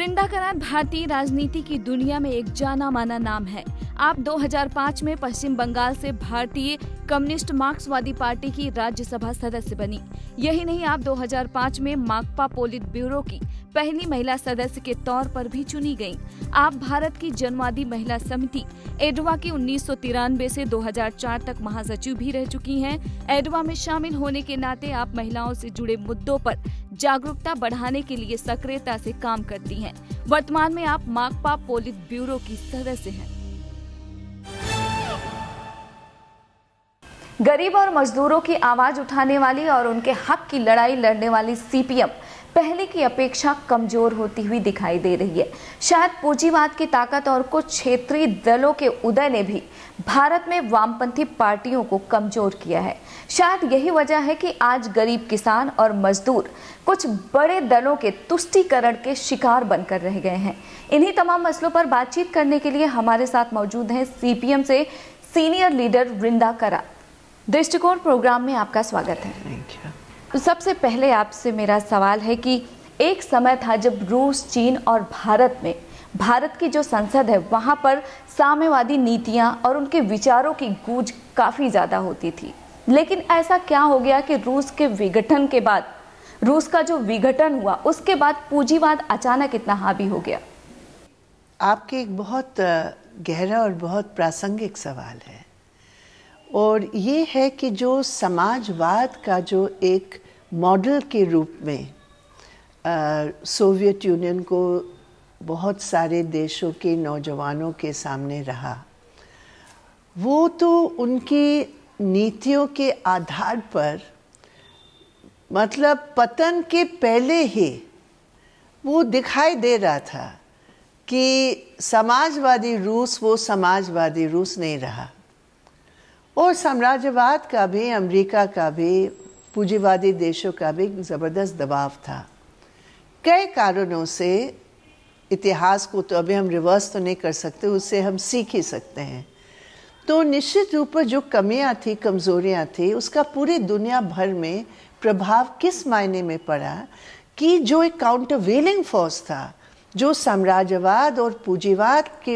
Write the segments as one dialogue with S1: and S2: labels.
S1: वृंदा करात भारतीय राजनीति की दुनिया में एक जाना माना नाम है। आप 2005 में पश्चिम बंगाल से भारतीय कम्युनिस्ट मार्क्सवादी पार्टी की राज्यसभा सदस्य बनी। यही नहीं, आप 2005 में माकपा पोलित ब्यूरो की पहली महिला सदस्य के तौर पर भी चुनी गईं। आप भारत की जनवादी महिला समिति एडवा की 1993 से 2004 तक महासचिव भी रह चुकी हैं। एडवा में शामिल होने के नाते आप महिलाओं से जुड़े मुद्दों पर जागरूकता बढ़ाने के लिए सक्रियता से काम करती हैं। वर्तमान में आप माकपा पोलित ब्यूरो की सदस्य हैं। गरीब और मजदूरों की आवाज उठाने वाली और उनके हक की लड़ाई लड़ने वाली सीपीएम पहले की अपेक्षा कमजोर होती हुई दिखाई दे रही है। शायद पूंजीवाद की ताकत और कुछ क्षेत्रीय दलों के उदय ने भी भारत में वामपंथी पार्टियों को कमजोर किया है। शायद यही वजह है कि आज गरीब किसान और मजदूर कुछ बड़े दलों के तुष्टीकरण के शिकार बनकर रह गए हैं। इन्हीं तमाम मसलों पर बातचीत करने के लिए हमारे साथ मौजूद हैं सीपीएम से सीनियर लीडर वृंदा करात। दृष्टिकोण प्रोग्राम में आपका स्वागत है। तो सबसे पहले आपसे मेरा सवाल है कि एक समय था जब रूस, चीन और भारत में भारत की जो संसद है वहां पर साम्यवादी नीतियां और उनके विचारों की गूंज काफी ज्यादा होती थी। लेकिन ऐसा क्या हो गया कि रूस के विघटन के बाद, रूस का जो विघटन हुआ उसके बाद पूंजीवाद अचानक इतना हावी हो गया?
S2: आपके एक बहुत गहरा और बहुत प्रासंगिक सवाल है, और ये है कि जो समाजवाद का जो एक मॉडल के रूप में सोवियत यूनियन को बहुत सारे देशों के नौजवानों के सामने रहा, वो तो उनकी नीतियों के आधार पर, मतलब पतन के पहले ही वो दिखाई दे रहा था कि समाजवादी रूस वो समाजवादी रूस नहीं रहा, और साम्राज्यवाद का भी, अमेरिका का भी, पूंजीवादी देशों का भी ज़बरदस्त दबाव था। कई कारणों से इतिहास को तो अभी हम रिवर्स तो नहीं कर सकते, उससे हम सीख ही सकते हैं। तो निश्चित रूप पर जो कमियां थी, कमज़ोरियां थी, उसका पूरी दुनिया भर में प्रभाव किस मायने में पड़ा कि जो एक काउंटरवेलिंग फोर्स था, जो साम्राज्यवाद और पूंजीवाद के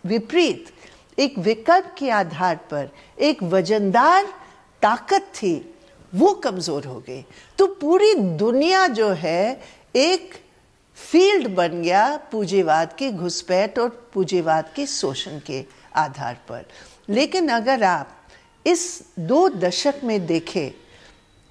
S2: विपरीत एक विकल्प के आधार पर एक वजनदार ताकत थी, वो कमजोर हो गई। तो पूरी दुनिया जो है एक फील्ड बन गया पूंजीवाद की घुसपैठ और पूंजीवाद के शोषण के आधार पर। लेकिन अगर आप इस 2 दशक में देखें,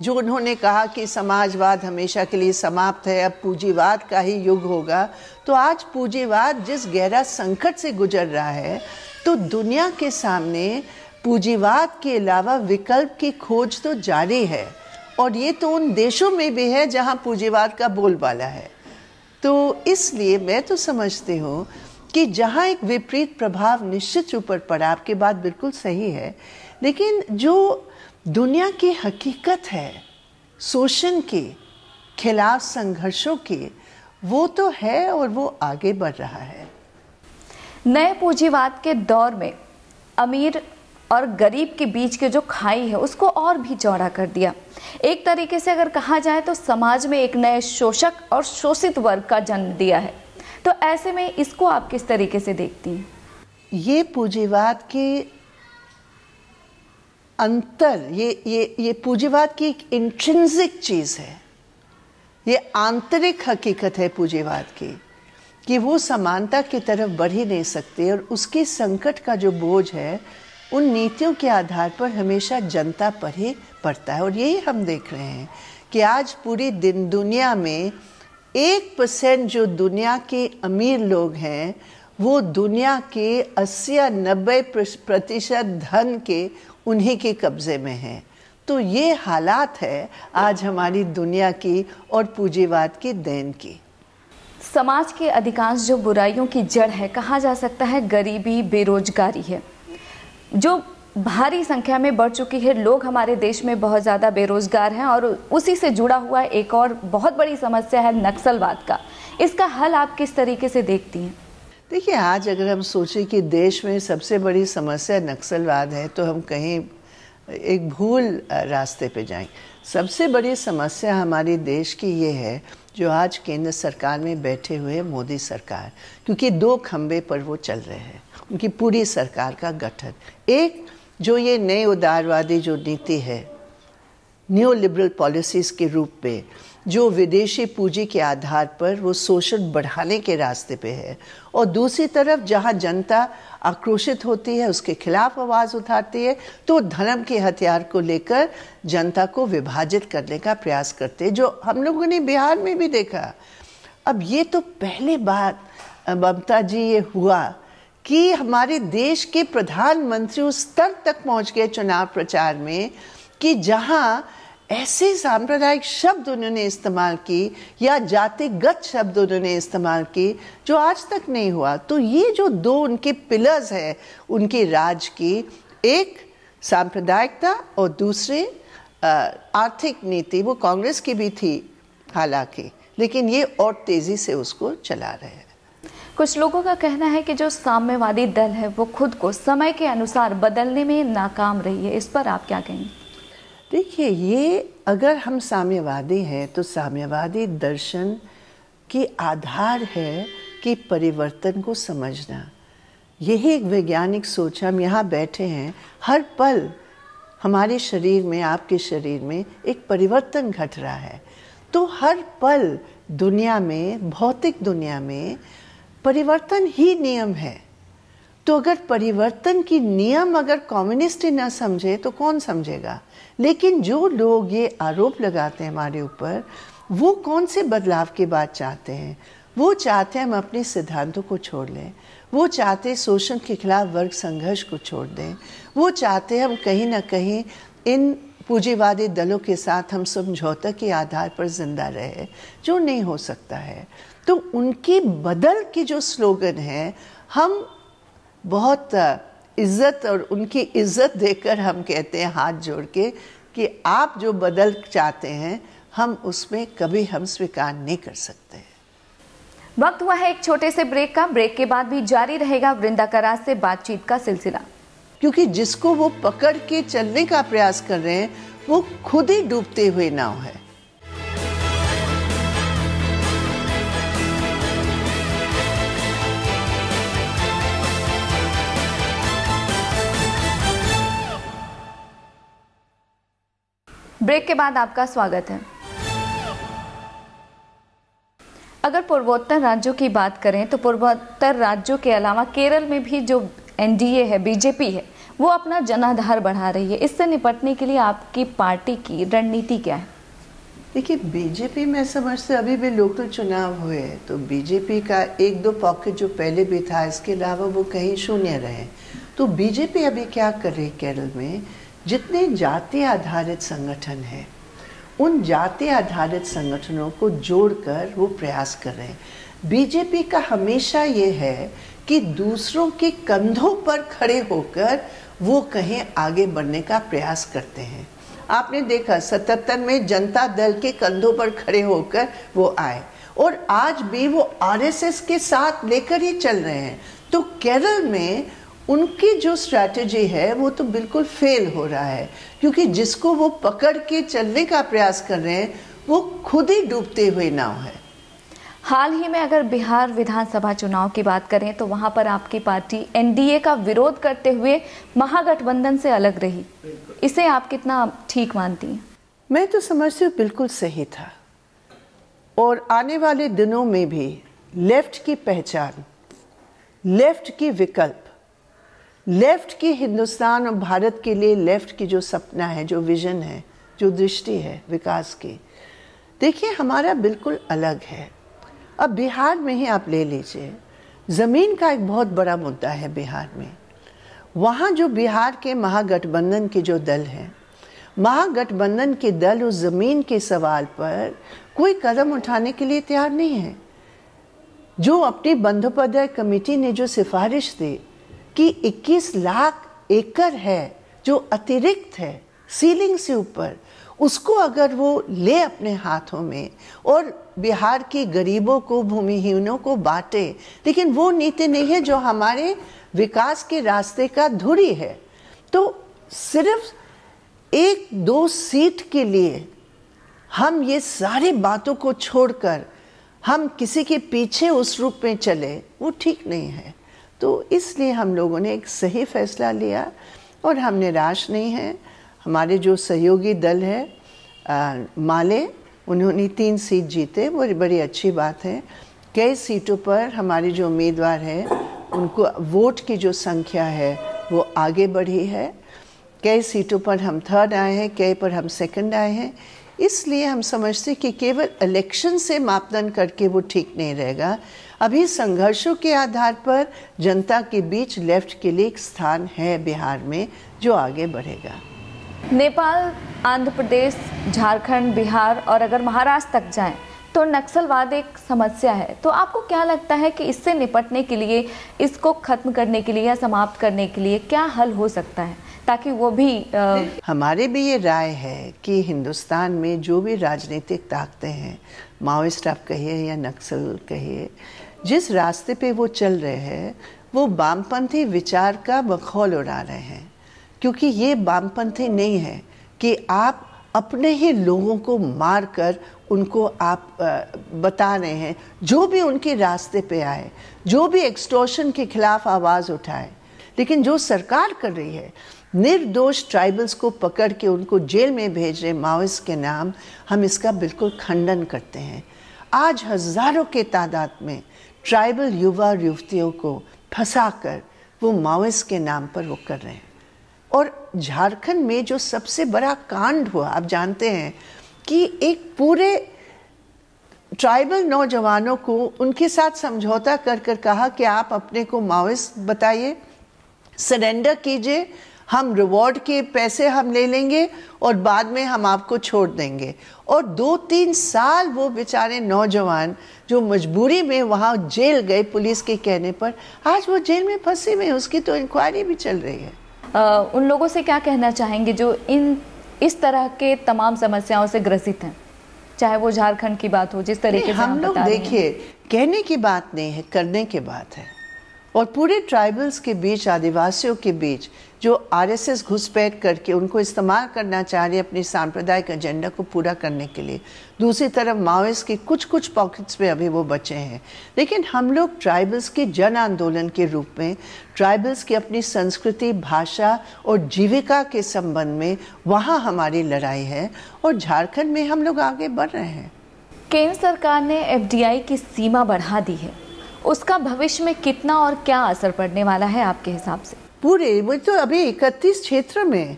S2: जो उन्होंने कहा कि समाजवाद हमेशा के लिए समाप्त है, अब पूंजीवाद का ही युग होगा, तो आज पूंजीवाद जिस गहरा संकट से गुजर रहा है, तो दुनिया के सामने पूंजीवाद के अलावा विकल्प की खोज तो जारी है, और ये तो उन देशों में भी है जहां पूंजीवाद का बोलबाला है। तो इसलिए मैं तो समझती हूँ कि जहां एक विपरीत प्रभाव निश्चित रूप पर पड़ा, आपकी बात बिल्कुल सही है, लेकिन जो दुनिया की हकीकत है शोषण के खिलाफ संघर्षों की, वो तो है और वो आगे बढ़ रहा है।
S1: नए पूंजीवाद के दौर में अमीर और गरीब के बीच के जो खाई है उसको और भी चौड़ा कर दिया। एक तरीके से अगर कहा जाए तो समाज में एक नए शोषक और शोषित वर्ग का जन्म दिया है। तो ऐसे में इसको आप किस तरीके से देखती हैं?
S2: ये पूंजीवाद के अंतर, ये पूंजीवाद की एक इंट्रिंसिक चीज है, ये आंतरिक हकीकत है पूंजीवाद की, कि वो समानता की तरफ बढ़ ही नहीं सकते, और उसके संकट का जो बोझ है उन नीतियों के आधार पर हमेशा जनता पर ही पड़ता है। और यही हम देख रहे हैं कि आज पूरी दुनिया में 1% जो दुनिया के अमीर लोग हैं, वो दुनिया के 80 या 90% धन के उन्हीं के कब्जे में हैं। तो ये हालात है आज हमारी दुनिया की और पूंजीवाद की देन की।
S1: समाज के अधिकांश जो बुराइयों की जड़ है, कहा जा सकता है गरीबी, बेरोजगारी है, जो भारी संख्या में बढ़ चुकी है। लोग हमारे देश में बहुत ज़्यादा बेरोजगार हैं, और उसी से जुड़ा हुआ एक और बहुत बड़ी समस्या है नक्सलवाद का। इसका हल आप किस तरीके से देखती हैं?
S2: देखिए, आज अगर हम सोचें कि देश में सबसे बड़ी समस्या नक्सलवाद है, तो हम कहीं एक भूल रास्ते पे जाएं। सबसे बड़ी समस्या हमारे देश की ये है जो आज केंद्र सरकार में बैठे हुए मोदी सरकार, क्योंकि दो खंबे पर वो चल रहे हैं, उनकी पूरी सरकार का गठन। एक जो ये नए उदारवादी जो नीति है, न्यू लिबरल पॉलिसीज़ के रूप में, जो विदेशी पूंजी के आधार पर वो शोषण बढ़ाने के रास्ते पे है, और दूसरी तरफ जहां जनता आक्रोशित होती है, उसके खिलाफ आवाज़ उठाती है, तो धर्म के हथियार को लेकर जनता को विभाजित करने का प्रयास करते हैं, जो हम लोगों ने बिहार में भी देखा। अब ये तो पहली बार ममता जी ये हुआ कि हमारे देश के प्रधानमंत्री उस स्तर तक पहुंच गए चुनाव प्रचार में कि जहां ऐसे सांप्रदायिक शब्द उन्होंने इस्तेमाल की या जातिगत शब्द उन्होंने इस्तेमाल की जो आज तक नहीं हुआ। तो ये जो दो उनके पिलर्स है उनके राज की, एक सांप्रदायिकता और दूसरे आर्थिक नीति, वो कांग्रेस की भी थी हालांकि, लेकिन ये और तेजी से उसको चला रहे हैं।
S1: कुछ लोगों का कहना है कि जो साम्यवादी दल है वो खुद को समय के अनुसार बदलने में नाकाम रही है, इस पर आप क्या कहेंगे?
S2: देखिए, ये अगर हम साम्यवादी हैं तो साम्यवादी दर्शन की आधार है कि परिवर्तन को समझना। यही एक वैज्ञानिक सोच। हम यहाँ बैठे हैं, हर पल हमारे शरीर में, आपके शरीर में एक परिवर्तन घट रहा है। तो हर पल दुनिया में, भौतिक दुनिया में परिवर्तन ही नियम है। तो अगर परिवर्तन की नियम अगर कम्युनिस्ट ही ना समझे तो कौन समझेगा? लेकिन जो लोग ये आरोप लगाते हैं हमारे ऊपर, वो कौन से बदलाव की बात चाहते हैं? वो चाहते हैं हम अपने सिद्धांतों को छोड़ लें, वो चाहते हैं शोषण के खिलाफ वर्ग संघर्ष को छोड़ दें, वो चाहते हैं हम कहीं ना कहीं इन पूंजीवादी दलों के साथ हम समझौता के आधार पर जिंदा रहे, जो नहीं हो सकता है। तो उनकी बदल की जो स्लोगन है, हम बहुत इज्जत और उनकी इज्जत देकर हम कहते हैं हाथ जोड़ के कि आप जो बदल चाहते हैं हम उसमें कभी हम स्वीकार नहीं कर सकते।
S1: वक्त हुआ है एक छोटे से ब्रेक का। ब्रेक के बाद भी जारी रहेगा वृंदा करात से बातचीत का सिलसिला,
S2: क्योंकि जिसको वो पकड़ के चलने का प्रयास कर रहे हैं वो खुद ही डूबते हुए नाव है।
S1: ब्रेक के बाद आपका स्वागत है। अगर पूर्वोत्तर राज्यों की बात करें तो पूर्वोत्तर राज्यों के अलावा केरल में भी जो एनडीए है, बीजेपी है, वो अपना जनाधार बढ़ा रही है। इससे निपटने के लिए आपकी पार्टी की रणनीति क्या है?
S2: देखिए, बीजेपी में समझते अभी भी लोकल चुनाव हुए तो बीजेपी का एक दो पॉकेट जो पहले भी था, इसके अलावा वो कहीं शून्य रहे। तो बीजेपी अभी क्या कर रही है केरल में, जितने जाति आधारित संगठन हैं उन जाति आधारित संगठनों को जोड़कर वो प्रयास कर रहे हैं। बीजेपी का हमेशा ये है कि दूसरों के कंधों पर खड़े होकर वो कहीं आगे बढ़ने का प्रयास करते हैं। आपने देखा 77 में जनता दल के कंधों पर खड़े होकर वो आए और आज भी वो आरएसएस के साथ लेकर ही चल रहे हैं। तो केरल में उनकी जो स्ट्रैटेजी है वो तो बिल्कुल फेल हो रहा है, क्योंकि जिसको वो पकड़ के चलने का प्रयास कर रहे हैं वो खुद ही डूबते हुए नाव है।
S1: हाल ही में अगर बिहार विधानसभा चुनाव की बात करें तो वहां पर आपकी पार्टी एनडीए का विरोध करते हुए महागठबंधन से अलग रही। इसे आप कितना ठीक मानती हैं?
S2: मैं तो समझती हूँ बिल्कुल सही था, और आने वाले दिनों में भी लेफ्ट की पहचान, लेफ्ट की विकल्प, लेफ्ट की हिंदुस्तान और भारत के लिए लेफ्ट की जो सपना है, जो विजन है, जो दृष्टि है विकास की, देखिए हमारा बिल्कुल अलग है। अब बिहार में ही आप ले लीजिए, ज़मीन का एक बहुत बड़ा मुद्दा है बिहार में। वहाँ जो बिहार के महागठबंधन के जो दल हैं, महागठबंधन के दल उस ज़मीन के सवाल पर कोई कदम उठाने के लिए तैयार नहीं है। जो अपनी बंदोपाध्याय कमेटी ने जो सिफारिश दी कि 21 लाख एकड़ है जो अतिरिक्त है सीलिंग से ऊपर, उसको अगर वो ले अपने हाथों में और बिहार के गरीबों को, भूमिहीनों को बांटे, लेकिन वो नीति नहीं है जो हमारे विकास के रास्ते का धुरी है। तो सिर्फ 1-2 सीट के लिए हम ये सारी बातों को छोड़कर हम किसी के पीछे उस रूप में चले, वो ठीक नहीं है। तो इसलिए हम लोगों ने एक सही फैसला लिया और हम निराश नहीं हैं। हमारे जो सहयोगी दल है माले, उन्होंने 3 सीट जीते, वो बड़ी अच्छी बात है। कई सीटों पर हमारे जो उम्मीदवार हैं उनको वोट की जो संख्या है वो आगे बढ़ी है। कई सीटों पर हम 3rd आए हैं, कई पर हम 2nd आए हैं। इसलिए हम समझते कि केवल इलेक्शन से मापदंड करके वो ठीक नहीं रहेगा। अभी संघर्षों के आधार पर जनता के बीच लेफ्ट के लिए एक स्थान है बिहार में जो आगे बढ़ेगा।
S1: नेपाल, आंध्र प्रदेश, झारखंड, बिहार और अगर महाराष्ट्र तक जाएं तो नक्सलवाद एक समस्या है। तो आपको क्या लगता है कि इससे निपटने के लिए, इसको खत्म करने के लिए या समाप्त करने के लिए क्या हल हो सकता है ताकि वो भी
S2: हमारे भी ये राय है कि हिंदुस्तान में जो भी राजनीतिक ताकतें हैं, माओइस्ट आप कहिए या नक्सल कहिए, जिस रास्ते पे वो चल रहे हैं वो वामपंथी विचार का मखौल उड़ा रहे हैं। क्योंकि ये वामपंथी नहीं है कि आप अपने ही लोगों को मार कर उनको आप बता रहे हैं, जो भी उनके रास्ते पे आए, जो भी एक्सटॉर्शन के खिलाफ आवाज़ उठाए। लेकिन जो सरकार कर रही है, निर्दोष ट्राइबल्स को पकड़ के उनको जेल में भेज रहे माओइस्ट के नाम, हम इसका बिल्कुल खंडन करते हैं। आज हजारों के तादाद में ट्राइबल युवा और युवतियों को फंसाकर वो माओइस्ट के नाम पर वो कर रहे हैं। और झारखंड में जो सबसे बड़ा कांड हुआ, आप जानते हैं कि एक पूरे ट्राइबल नौजवानों को उनके साथ समझौता कर कर कहा कि आप अपने को माओइस्ट बताइए, सरेंडर कीजिए, हम रिवॉर्ड के पैसे हम ले लेंगे और बाद में हम आपको छोड़ देंगे। और 2-3 साल वो बेचारे नौजवान जो मजबूरी में वहाँ जेल गए पुलिस के कहने पर, आज वो जेल में फंसे हुए हैं, उसकी तो इंक्वायरी भी चल रही है।
S1: उन लोगों से क्या कहना चाहेंगे जो इस तरह के तमाम समस्याओं से ग्रसित हैं, चाहे वो झारखंड की बात हो, जिस तरीके से
S2: हम लोग देखिए, कहने की बात नहीं है, करने की बात है। और पूरे ट्राइबल्स के बीच, आदिवासियों के बीच जो आरएसएस घुसपैठ करके उनको इस्तेमाल करना चाह रही है अपनी सांप्रदायिक एजेंडा को पूरा करने के लिए, दूसरी तरफ माओइस्ट के कुछ पॉकेट्स में अभी वो बचे हैं। लेकिन हम लोग ट्राइबल्स के जन आंदोलन के रूप में, ट्राइबल्स की अपनी संस्कृति, भाषा और जीविका के संबंध में वहाँ हमारी लड़ाई है और झारखंड में हम लोग आगे बढ़ रहे हैं।
S1: केंद्र सरकार ने एफडीआई की सीमा बढ़ा दी है, उसका भविष्य में कितना और क्या असर पड़ने वाला है आपके हिसाब से?
S2: पूरे वो तो अभी 31 क्षेत्र में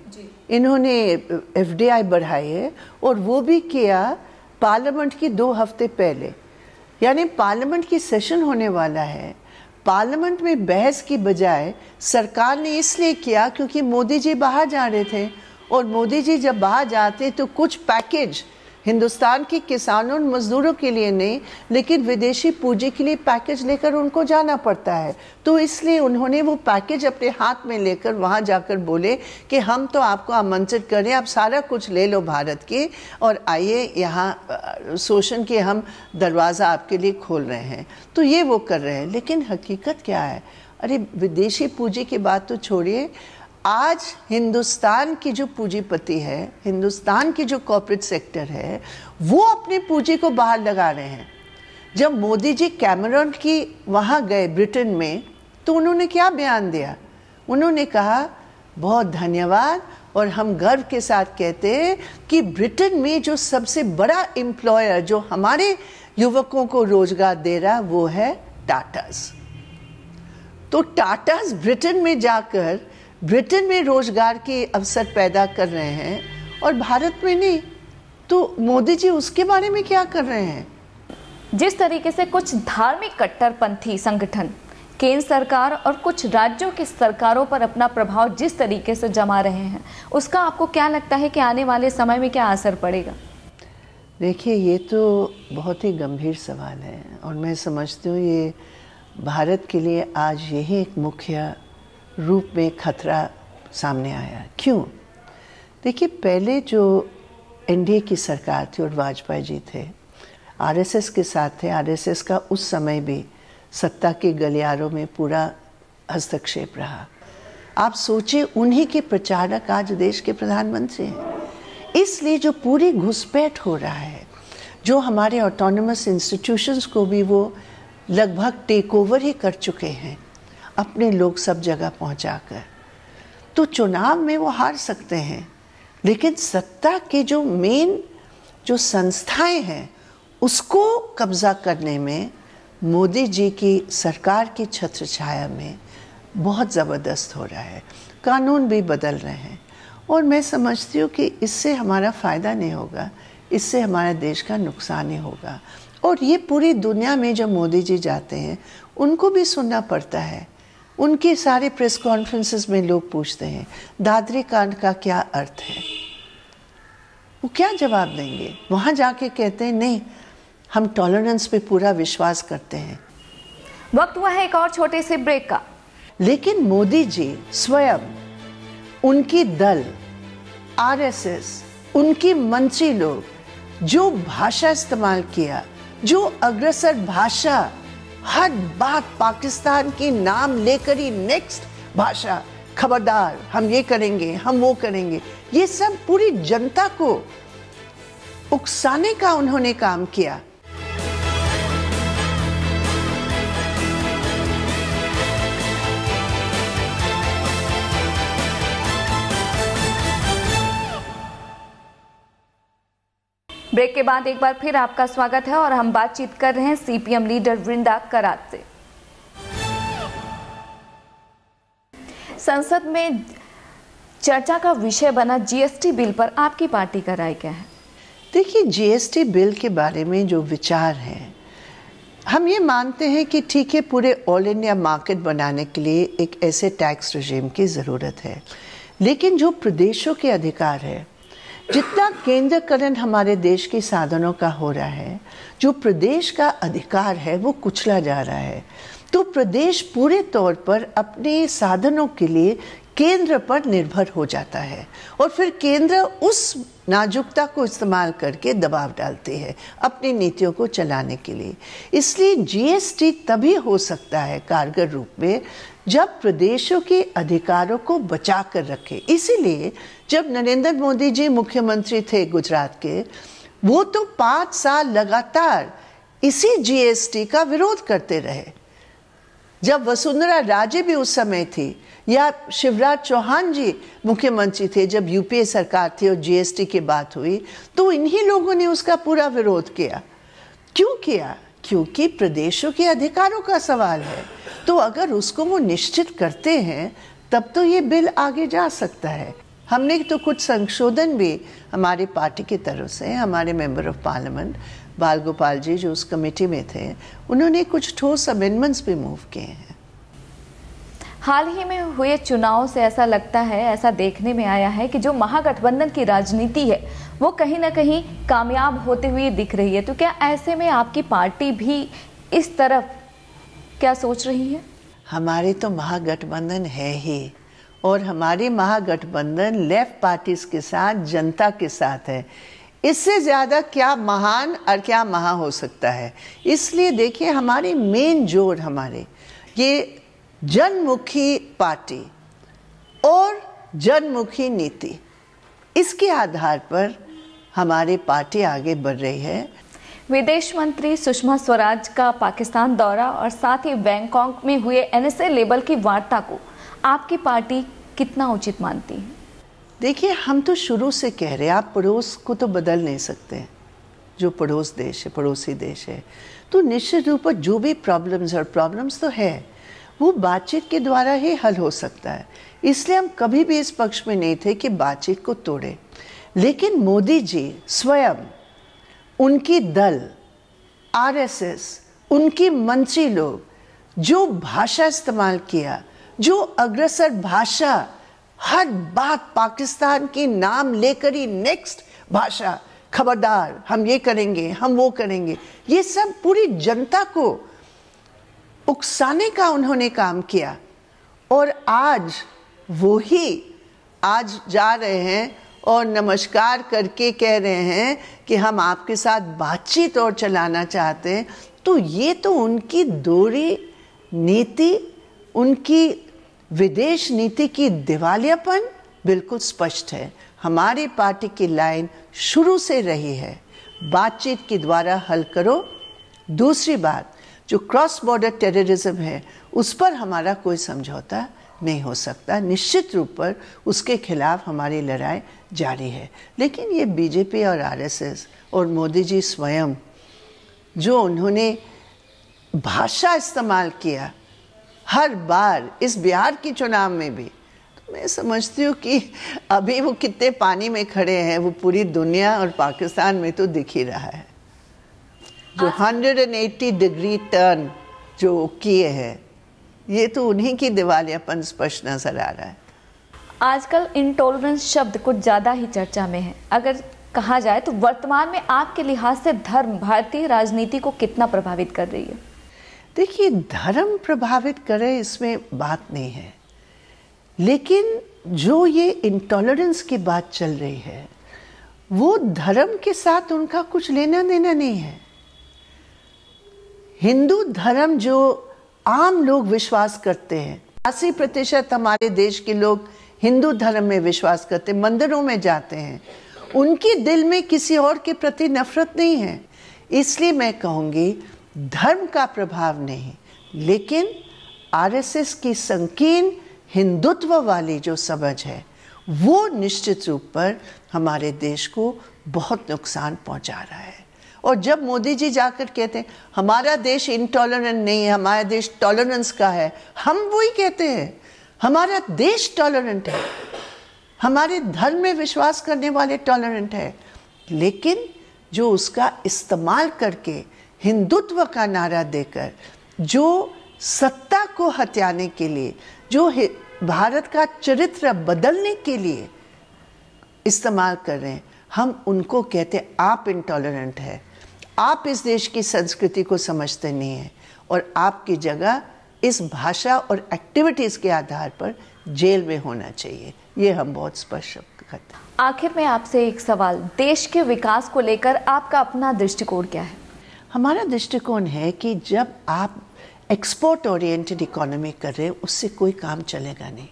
S2: इन्होंने एफडीआई बढ़ाई है और वो भी किया पार्लियामेंट की 2 हफ्ते पहले। यानी पार्लियामेंट की सेशन होने वाला है, पार्लियामेंट में बहस की बजाय सरकार ने इसलिए किया क्योंकि मोदी जी बाहर जा रहे थे। और मोदी जी जब बाहर जाते तो कुछ पैकेज हिंदुस्तान के किसानों और मजदूरों के लिए नहीं, लेकिन विदेशी पूंजी के लिए पैकेज लेकर उनको जाना पड़ता है। तो इसलिए उन्होंने वो पैकेज अपने हाथ में लेकर वहाँ जाकर बोले कि हम तो आपको आमंत्रित करें, आप सारा कुछ ले लो भारत के और आइए यहाँ शोषण के हम दरवाज़ा आपके लिए खोल रहे हैं। तो ये वो कर रहे हैं। लेकिन हकीकत क्या है? अरे विदेशी पूंजी की बात तो छोड़िए, आज हिंदुस्तान की जो पूंजीपति है, हिंदुस्तान की जो कॉर्पोरेट सेक्टर है, वो अपनी पूंजी को बाहर लगा रहे हैं। जब मोदी जी कैमरन की वहाँ गए ब्रिटेन में, तो उन्होंने क्या बयान दिया? उन्होंने कहा बहुत धन्यवाद और हम गर्व के साथ कहते हैं कि ब्रिटेन में जो सबसे बड़ा एम्प्लॉयर जो हमारे युवकों को रोजगार दे रहा वो है टाटास। तो टाटास ब्रिटेन में जाकर ब्रिटेन में रोजगार के अवसर पैदा कर रहे हैं और भारत में नहीं। तो मोदी जी उसके बारे में क्या कर रहे हैं?
S1: जिस तरीके से कुछ धार्मिक कट्टरपंथी संगठन केंद्र सरकार और कुछ राज्यों की सरकारों पर अपना प्रभाव जिस तरीके से जमा रहे हैं, उसका आपको क्या लगता है कि आने वाले समय में क्या असर पड़ेगा?
S2: देखिए, ये तो बहुत ही गंभीर सवाल है और मैं समझती हूँ ये भारत के लिए आज यही एक मुख्य रूप में खतरा सामने आया। क्यों? देखिए, पहले जो एनडीए की सरकार थी और वाजपेयी जी थे, आरएसएस के साथ थे। आरएसएस का उस समय भी सत्ता के गलियारों में पूरा हस्तक्षेप रहा। आप सोचिए, उन्हीं के प्रचारक आज देश के प्रधानमंत्री हैं। इसलिए जो पूरी घुसपैठ हो रहा है, जो हमारे ऑटोनमस इंस्टीट्यूशंस को भी वो लगभग टेक ओवर ही कर चुके हैं अपने लोग सब जगह पहुंचाकर, तो चुनाव में वो हार सकते हैं, लेकिन सत्ता के जो मेन जो संस्थाएं हैं उसको कब्जा करने में मोदी जी की सरकार की छत्र छाया में बहुत ज़बरदस्त हो रहा है। कानून भी बदल रहे हैं और मैं समझती हूँ कि इससे हमारा फ़ायदा नहीं होगा, इससे हमारे देश का नुकसान ही होगा। और ये पूरी दुनिया में जब मोदी जी जाते हैं उनको भी सुनना पड़ता है। उनके सारे प्रेस कॉन्फ्रेंसेस में लोग पूछते हैं दादरी कांड का क्या अर्थ है, वो क्या जवाब देंगे? वहाँ जाके कहते हैं नहीं, हम टॉलरेंस पे पूरा विश्वास करते हैं।
S1: वक्त हुआ है एक और छोटे से ब्रेक का।
S2: लेकिन मोदी जी स्वयं, उनकी दल, आरएसएस, उनकी मंत्री लोग जो भाषा इस्तेमाल किया, जो अग्रसर भाषा, हर बात पाकिस्तान की नाम लेकर ही नेक्स्ट भाषा, खबरदार हम ये करेंगे, हम वो करेंगे, ये सब पूरी जनता को उकसाने का उन्होंने काम किया।
S1: ब्रेक के बाद एक बार फिर आपका स्वागत है और हम बातचीत कर रहे हैं सीपीएम लीडर वृंदा करात से। संसद में चर्चा का विषय बना जीएसटी बिल पर आपकी पार्टी का राय क्या है?
S2: देखिए, जीएसटी बिल के बारे में जो विचार है, हम ये मानते हैं कि ठीक है, पूरे ऑल इंडिया मार्केट बनाने के लिए एक ऐसे टैक्स रेजिम की ज़रूरत है, लेकिन जो प्रदेशों के अधिकार है, जितना केंद्रीकरण हमारे देश के साधनों का हो रहा है, जो प्रदेश का अधिकार है वो कुचला जा रहा है। तो प्रदेश पूरे तौर पर अपने साधनों के लिए केंद्र पर निर्भर हो जाता है और फिर केंद्र उस नाजुकता को इस्तेमाल करके दबाव डालते हैं अपनी नीतियों को चलाने के लिए। इसलिए जीएसटी तभी हो सकता है कारगर रूप में जब प्रदेशों के अधिकारों को बचा कर रखे। इसीलिए जब नरेंद्र मोदी जी मुख्यमंत्री थे गुजरात के, वो तो 5 साल लगातार इसी जीएसटी का विरोध करते रहे। जब वसुंधरा राजे भी उस समय थी या शिवराज चौहान जी मुख्यमंत्री थे, जब यूपीए सरकार थी और जीएसटी की बात हुई, तो इन्हीं लोगों ने उसका पूरा विरोध किया। क्यों किया? क्योंकि प्रदेशों के अधिकारों का सवाल है। तो अगर उसको वो निश्चित करते हैं तब तो ये बिल आगे जा सकता है। हमने तो कुछ संशोधन भी हमारी पार्टी की तरफ से, हमारे मेंबर ऑफ पार्लियामेंट बाल गोपाल जी जो उस कमेटी में थे, उन्होंने कुछ ठोस अमेंडमेंट्स भी मूव किए हैं।
S1: हाल ही में हुए चुनाव से ऐसा लगता है, ऐसा देखने में आया है कि जो महागठबंधन की राजनीति है वो कहीं ना कहीं कामयाब होते हुए दिख रही है। तो क्या ऐसे में आपकी पार्टी भी इस तरफ क्या सोच रही है?
S2: हमारी तो महागठबंधन है ही, और हमारी महागठबंधन लेफ्ट पार्टीज के साथ, जनता के साथ है। इससे ज़्यादा क्या महान और क्या महा हो सकता है। इसलिए देखिए, हमारी मेन जोर हमारे ये जनमुखी पार्टी और जनमुखी नीति, इसके आधार पर हमारी पार्टी आगे बढ़ रही है।
S1: विदेश मंत्री सुषमा स्वराज का पाकिस्तान दौरा और साथ ही बैंकॉक में हुए एनएसए लेबल की वार्ता को आपकी पार्टी कितना उचित मानती है?
S2: देखिए, हम तो शुरू से कह रहे हैं, आप पड़ोस को तो बदल नहीं सकते। जो पड़ोस देश है, पड़ोसी देश है, तो निश्चित रूप पर जो भी प्रॉब्लम्स तो है, वो बातचीत के द्वारा ही हल हो सकता है। इसलिए हम कभी भी इस पक्ष में नहीं थे कि बातचीत को तोड़े। लेकिन मोदी जी स्वयं, उनकी दल, आरएसएस, उनकी मंत्री लोग जो भाषा इस्तेमाल किया, जो अग्रसर भाषा, हर बात पाकिस्तान की नाम लेकर ही नेक्स्ट भाषा, खबरदार हम ये करेंगे, हम वो करेंगे, ये सब पूरी जनता को उकसाने का उन्होंने काम किया। और आज वो ही आज जा रहे हैं और नमस्कार करके कह रहे हैं कि हम आपके साथ बातचीत और चलाना चाहते हैं। तो ये तो उनकी दोहरी नीति, उनकी विदेश नीति की दिवालियापन बिल्कुल स्पष्ट है। हमारी पार्टी की लाइन शुरू से रही है, बातचीत के द्वारा हल करो। दूसरी बात, जो क्रॉस बॉर्डर टेररिज्म है उस पर हमारा कोई समझौता नहीं हो सकता। निश्चित रूप पर उसके खिलाफ हमारी लड़ाई जारी है। लेकिन ये बीजेपी और आरएसएस और मोदी जी स्वयं जो उन्होंने भाषा इस्तेमाल किया हर बार, इस बिहार के चुनाव में भी, तो मैं समझती हूँ कि अभी वो कितने पानी में खड़े हैं वो पूरी दुनिया और पाकिस्तान में तो दिख ही रहा है। जो 180 डिग्री टर्न जो किए हैं, ये तो उन्हीं की दिवालियापन स्पष्ट नजर आ रहा है।
S1: आजकल इंटॉलरेंस शब्द कुछ ज़्यादा ही चर्चा में है। अगर कहा जाए तो वर्तमान में आपके लिहाज से धर्म भारतीय राजनीति को कितना प्रभावित कर रही है?
S2: देखिए, धर्म प्रभावित करे इसमें बात नहीं है, लेकिन जो ये इंटॉलरेंस की बात चल रही है वो धर्म के साथ उनका कुछ लेना देना नहीं है। हिंदू धर्म जो आम लोग विश्वास करते हैं, 80% हमारे देश के लोग हिंदू धर्म में विश्वास करते हैं, मंदिरों में जाते हैं, उनके दिल में किसी और के प्रति नफरत नहीं है। इसलिए मैं कहूँगी धर्म का प्रभाव नहीं, लेकिन आरएसएस की संकीर्ण हिंदुत्व वाली जो समझ है वो निश्चित रूप पर हमारे देश को बहुत नुकसान पहुंचा रहा है। और जब मोदी जी जाकर कहते हैं हमारा देश इंटॉलरेंट नहीं है, हमारा देश टॉलरेंस का है, हम वही कहते हैं हमारा देश टॉलरेंट है, हमारे धर्म में विश्वास करने वाले टॉलरेंट है। लेकिन जो उसका इस्तेमाल करके हिंदुत्व का नारा देकर जो सत्ता को हथियाने के लिए, जो भारत का चरित्र बदलने के लिए इस्तेमाल कर रहे हैं, हम उनको कहते हैं आप इंटॉलरेंट है, आप इस देश की संस्कृति को समझते नहीं हैं और आपकी जगह इस भाषा और एक्टिविटीज़ के आधार पर जेल में होना चाहिए। ये हम बहुत स्पष्ट करते हैं।
S1: आखिर में आपसे एक सवाल, देश के विकास को लेकर आपका अपना दृष्टिकोण क्या है?
S2: हमारा दृष्टिकोण है कि जब आप एक्सपोर्ट ओरिएंटेड इकोनॉमी कर रहे हैं उससे कोई काम चलेगा नहीं।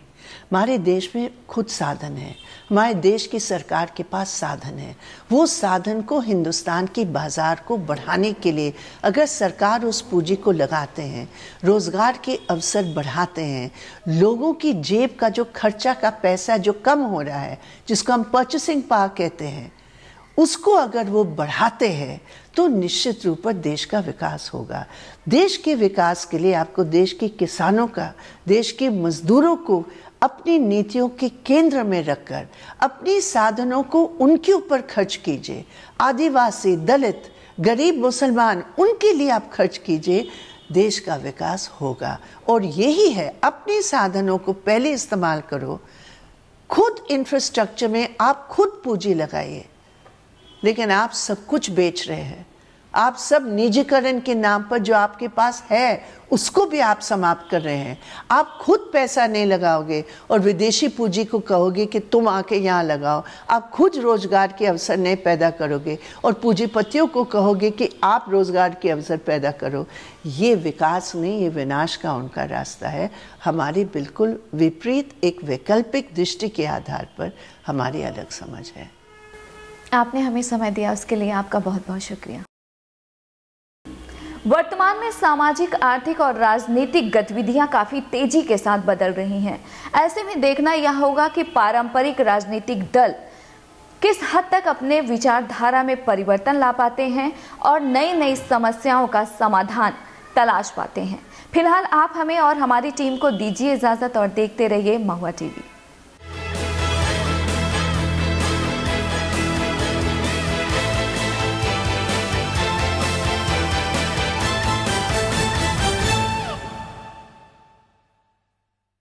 S2: हमारे देश में खुद साधन है, हमारे देश की सरकार के पास साधन है। वो साधन को हिंदुस्तान की बाज़ार को बढ़ाने के लिए अगर सरकार उस पूंजी को लगाते हैं, रोज़गार के अवसर बढ़ाते हैं, लोगों की जेब का जो खर्चा का पैसा जो कम हो रहा है, जिसको हम परचेसिंग पावर कहते हैं, उसको अगर वो बढ़ाते हैं तो निश्चित रूप पर देश का विकास होगा। देश के विकास के लिए आपको देश के किसानों का, देश के मजदूरों को अपनी नीतियों के केंद्र में रखकर अपनी साधनों को उनके ऊपर खर्च कीजिए। आदिवासी, दलित, गरीब मुसलमान, उनके लिए आप खर्च कीजिए, देश का विकास होगा। और यही है, अपने साधनों को पहले इस्तेमाल करो, खुद इंफ्रास्ट्रक्चर में आप खुद पूंजी लगाइए। लेकिन आप सब कुछ बेच रहे हैं, आप सब निजीकरण के नाम पर जो आपके पास है उसको भी आप समाप्त कर रहे हैं। आप खुद पैसा नहीं लगाओगे और विदेशी पूंजी को कहोगे कि तुम आके यहाँ लगाओ। आप खुद रोजगार के अवसर नहीं पैदा करोगे और पूंजीपतियों को कहोगे कि आप रोजगार के अवसर पैदा करो। ये विकास नहीं, ये विनाश का उनका रास्ता है। हमारी बिल्कुल विपरीत एक वैकल्पिक दृष्टि के आधार पर हमारी अलग समझ है।
S1: आपने हमें समय दिया, उसके लिए आपका बहुत बहुत शुक्रिया। वर्तमान में सामाजिक, आर्थिक और राजनीतिक गतिविधियां काफी तेजी के साथ बदल रही हैं। ऐसे में देखना यह होगा कि पारंपरिक राजनीतिक दल किस हद तक अपने विचारधारा में परिवर्तन ला पाते हैं और नई नई समस्याओं का समाधान तलाश पाते हैं। फिलहाल आप हमें और हमारी टीम को दीजिए इजाजत और देखते रहिए महुआ टीवी।